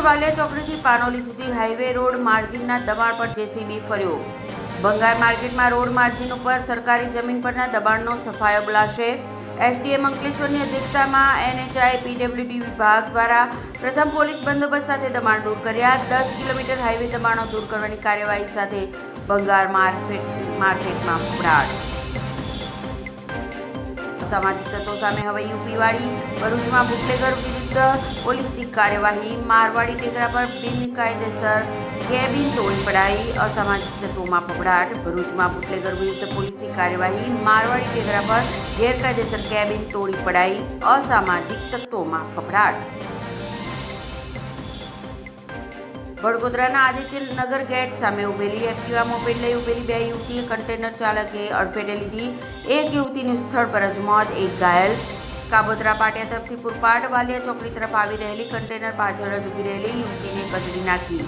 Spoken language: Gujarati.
વાલિયા ચોકડીથી પાનોલી સુધી હાઈવે રોડ માર્જિનના દબાણ પર જેસીબી ફર્યો. બંગાર માર્કેટમાં રોડ માર્જિન ઉપર સરકારી જમીન પરના દબાણનો સફાયો બોલાશે. એસડીએમ અંકલેશ્વરની અધ્યક્ષતામાં એનએચઆઈ પીડબ્લ્યુડી વિભાગ દ્વારા પ્રથમ પોલીસ બંદોબસ્ત સાથે દબાણ દૂર કર્યા. 10 કિલોમીટર હાઈવે દબાણો દૂર કરવાની કાર્યવાહી સાથે બંગાર માર્કેટમાં ફફડાટ. સામાજિક તત્વો સામે હવે યુપીવાળી ભરૂચમાં બુટલેગર વિરુદ્ધ પોલીસની કાર્યવાહી. મારવાડી ટેકરા પર બિનકાયદેસર કેબિન તોડી પડાઈ. અસામાજિક તત્વોમાં ફફડાટ. ભરૂચમાં બુટલેગર વિરુદ્ધ પોલીસની કાર્યવાહી. મારવાડી ટેકરા પર ગેરકાયદેસર કેબિન તોડી પડાઈ. અસામાજિક તત્વોમાં ફફડાટ. વડોદરાના આદિત્યનગર ગેટ સામે ઉભેલી એક્ટિવા મોપેડ લઈ ઉભેલી બે યુવતીએ કન્ટેનર ચાલકે અડફેટે લીધી. એક યુવતીનું સ્થળ પર જ મોત, એક ઘાયલ. કાબોદ્રા પાટિયા તરફથી પૂરપાટ વાલિયા ચોકડી તરફ આવી રહેલી કન્ટેનર પાછળ જ ઉભી રહેલી યુવતીને કચડી નાખી.